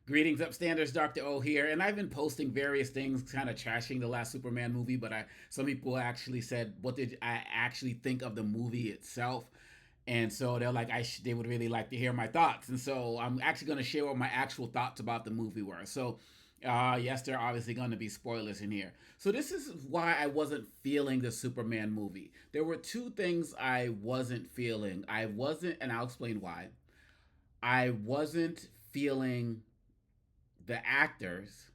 Greetings, upstanders. Dr. O here, and I've been posting various things, kind of trashing the last Superman movie. But some people actually said, "What did I actually think of the movie itself?" And so they're like, they would really like to hear my thoughts. And so I'm actually going to share what my actual thoughts about the movie were. So, yes, there are obviously going to be spoilers in here. So this is why I wasn't feeling the Superman movie. There were two things I wasn't feeling. I wasn't, and I'll explain why. I wasn't feeling the actors,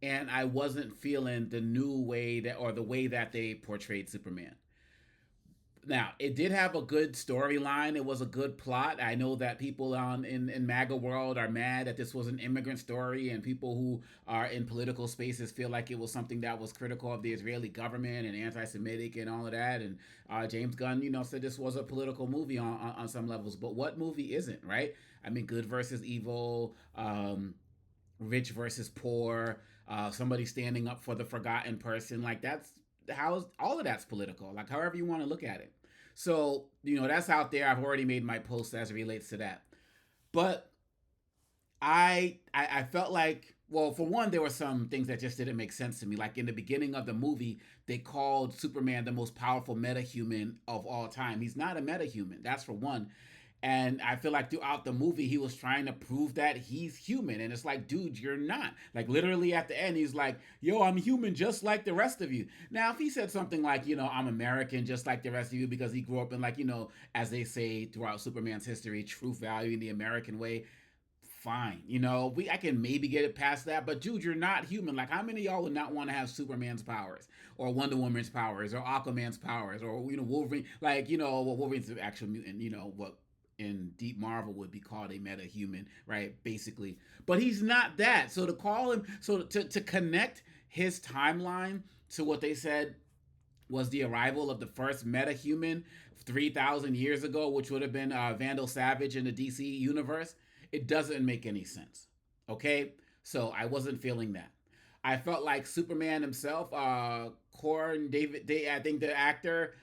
and I wasn't feeling the new way that, or the way that they portrayed Superman. Now, it did have a good storyline. It was a good plot. I know that people in MAGA world are mad that this was an immigrant story, and people who are in political spaces feel like it was something that was critical of the Israeli government and anti-Semitic and all of that. And James Gunn, said this was a political movie on some levels. But what movie isn't, right? I mean, good versus evil, rich versus poor, somebody standing up for the forgotten person. Like that's how all of that's political. Like however you want to look at it. So that's out there. I've already made my post as it relates to that. But I felt like, well, for one, there were some things that just didn't make sense to me. Like in the beginning of the movie, they called Superman the most powerful metahuman of all time. He's not a metahuman. That's for one. And I feel like throughout the movie, he was trying to prove that he's human. And it's like, dude, you're not. Like, literally at the end, he's like, yo, I'm human just like the rest of you. Now, if he said something like, I'm American just like the rest of you because he grew up in, like, as they say throughout Superman's history, truth value in the American way, fine. I can maybe get it past that, but dude, you're not human. Like, how many of y'all would not want to have Superman's powers, or Wonder Woman's powers, or Aquaman's powers, or Wolverine? Like, well, Wolverine's an actual mutant. What in Deep Marvel would be called a metahuman, right? Basically, but he's not that. So to call him, so to connect his timeline to what they said was the arrival of the first metahuman 3,000 years ago, which would have been Vandal Savage in the DC universe. It doesn't make any sense. Okay? So I wasn't feeling that. I felt like Superman himself, Corn David, I think the actor,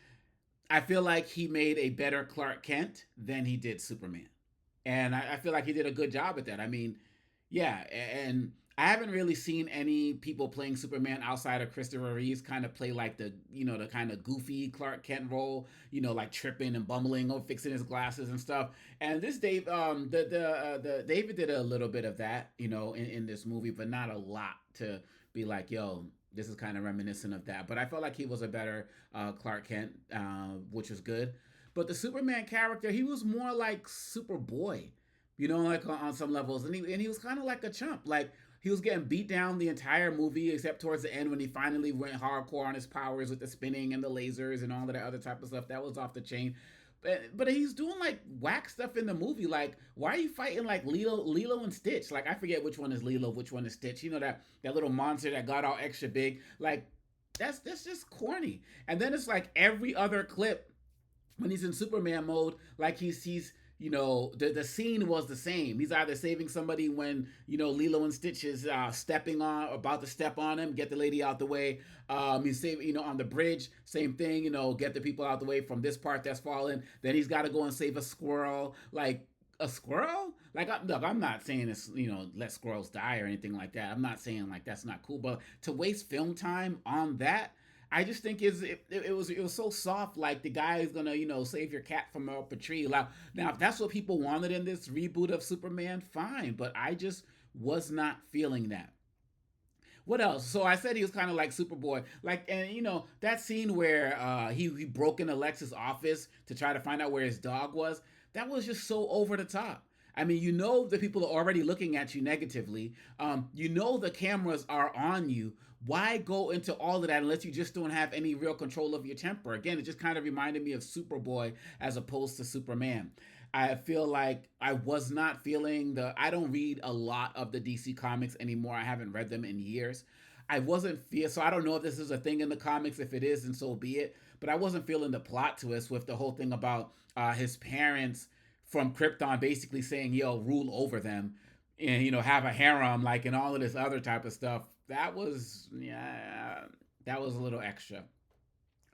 I feel like he made a better Clark Kent than he did Superman. And I feel like he did a good job at that. I mean, yeah, and I haven't really seen any people playing Superman outside of Christopher Reeves kind of play like the kind of goofy Clark Kent role, like tripping and bumbling or fixing his glasses and stuff. And this the David did a little bit of that, in this movie, but not a lot to be like, yo, this is kind of reminiscent of that. But I felt like he was a better Clark Kent, which was good. But the Superman character, he was more like Superboy, like on some levels, and he was kind of like a chump. Like he was getting beat down the entire movie, except towards the end when he finally went hardcore on his powers with the spinning and the lasers and all of that other type of stuff. That was off the chain. But he's doing like whack stuff in the movie. Like, why are you fighting like Lilo and Stitch? Like, I forget which one is Lilo, which one is Stitch. That little monster that got all extra big. Like, that's just corny. And then it's like every other clip when he's in Superman mode, like he's the scene was the same. He's either saving somebody when Lilo and Stitch is stepping on, about to step on him, get the lady out the way. He's saving on the bridge, same thing. Get the people out the way from this part that's falling. Then he's got to go and save a squirrel. Like a squirrel? Like, look, I'm not saying it's let squirrels die or anything like that. I'm not saying like that's not cool, but to waste film time on that, I just think it was so soft. Like the guy is gonna save your cat from up a tree. Now if that's what people wanted in this reboot of Superman, fine. But I just was not feeling that. What else? So I said he was kind of like Superboy, like, and that scene where he broke into Lex's office to try to find out where his dog was. That was just so over the top. I mean, the people are already looking at you negatively. The cameras are on you. Why go into all of that unless you just don't have any real control of your temper? Again, it just kind of reminded me of Superboy as opposed to Superman. I feel like I was not feeling I don't read a lot of the DC comics anymore. I haven't read them in years. I wasn't feel so I don't know if this is a thing in the comics. If it is, then so be it. But I wasn't feeling the plot twist with the whole thing about his parents from Krypton basically saying, "Yo, rule over them," and have a harem, like, and all of this other type of stuff. That was, yeah, that was a little extra.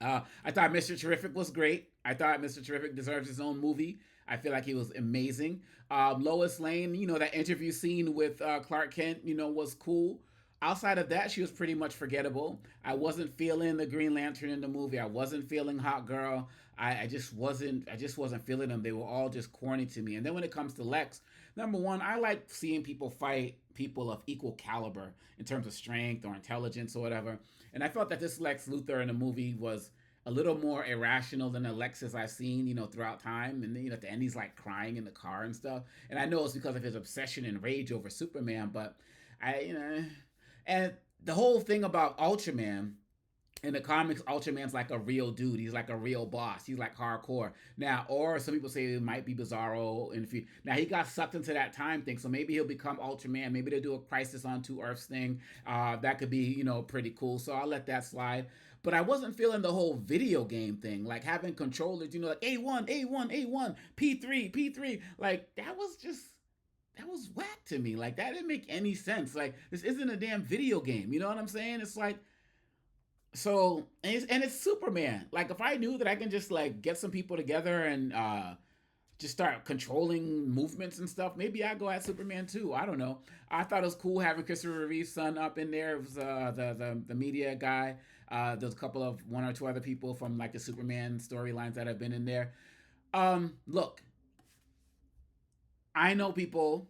I thought Mr. Terrific was great. I thought Mr. Terrific deserves his own movie. I feel like he was amazing. Lois Lane, that interview scene with Clark Kent, was cool. Outside of that, she was pretty much forgettable. I wasn't feeling the Green Lantern in the movie. I wasn't feeling Hot Girl. I just wasn't. I just wasn't feeling them. They were all just corny to me. And then when it comes to Lex, number one, I like seeing people fight people of equal caliber in terms of strength or intelligence or whatever. And I felt that this Lex Luthor in the movie was a little more irrational than the Lexus I've seen, throughout time. And then, at the end, he's like crying in the car and stuff. And I know it's because of his obsession and rage over Superman, but and the whole thing about Ultraman, in the comics, Ultraman's like a real dude. He's like a real boss. He's like hardcore. Now, or some people say it might be Bizarro in the future. Now, he got sucked into that time thing, so maybe he'll become Ultraman. Maybe they'll do a Crisis on Two Earths thing. That could be, pretty cool. So I'll let that slide. But I wasn't feeling the whole video game thing, like having controllers, like A1, A1, A1, P3, P3. Like, that was whack to me. Like, that didn't make any sense. Like, this isn't a damn video game. You know what I'm saying? It's like, so, and it's Superman. Like, if I knew that I can just like get some people together and just start controlling movements and stuff, maybe I'd go at Superman too. I don't know. I thought it was cool having Christopher Reeve's son up in there. It was the media guy. There's a couple of one or two other people from like the Superman storylines that have been in there. Look, I know people,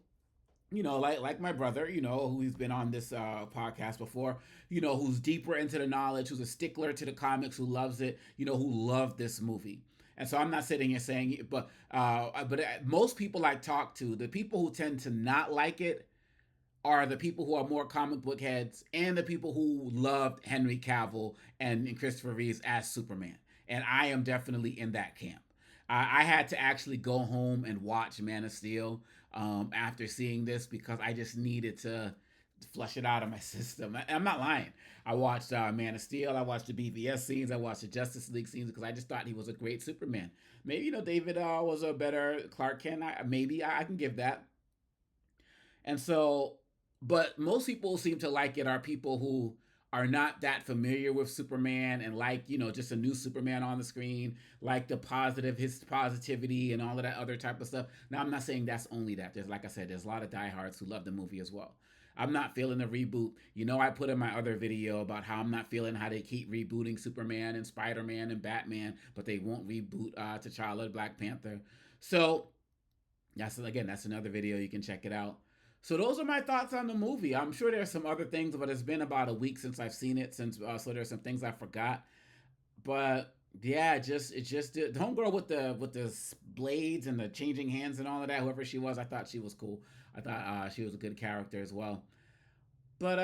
like my brother, who's been on this podcast before, who's deeper into the knowledge, who's a stickler to the comics, who loves it, who loved this movie. And so I'm not sitting here saying, but most people I talk to, the people who tend to not like it are the people who are more comic book heads and the people who loved Henry Cavill and Christopher Reeves as Superman. And I am definitely in that camp. I had to actually go home and watch Man of Steel after seeing this because I just needed to flush it out of my system. I'm not lying. I watched Man of Steel. I watched the BVS scenes. I watched the Justice League scenes because I just thought he was a great Superman. Maybe David was a better Clark Kent. Maybe I can give that. And so, but most people who seem to like it are people who are not that familiar with Superman and like, just a new Superman on the screen, like his positivity and all of that other type of stuff. Now, I'm not saying that's only that. There's, like I said, there's a lot of diehards who love the movie as well. I'm not feeling the reboot. I put in my other video about how I'm not feeling how they keep rebooting Superman and Spider-Man and Batman, but they won't reboot T'Challa, Black Panther. So that's another video. You can check it out. So those are my thoughts on the movie. I'm sure there's some other things, but it's been about a week since I've seen it. So there's some things I forgot. But yeah, it just the homegirl with the blades and the changing hands and all of that. Whoever she was, I thought she was cool. I thought she was a good character as well. But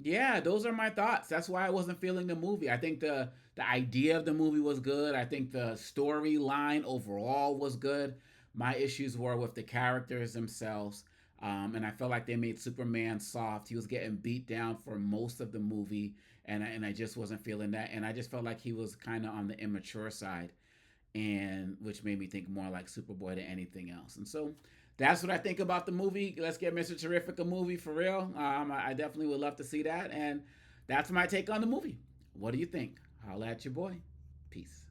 yeah, those are my thoughts. That's why I wasn't feeling the movie. I think the idea of the movie was good. I think the storyline overall was good. My issues were with the characters themselves. And I felt like they made Superman soft. He was getting beat down for most of the movie, and I just wasn't feeling that. And I just felt like he was kind of on the immature side, and which made me think more like Superboy than anything else. And so that's what I think about the movie. Let's get Mr. Terrific a movie for real. I definitely would love to see that, and that's my take on the movie. What do you think? Holla at your boy. Peace.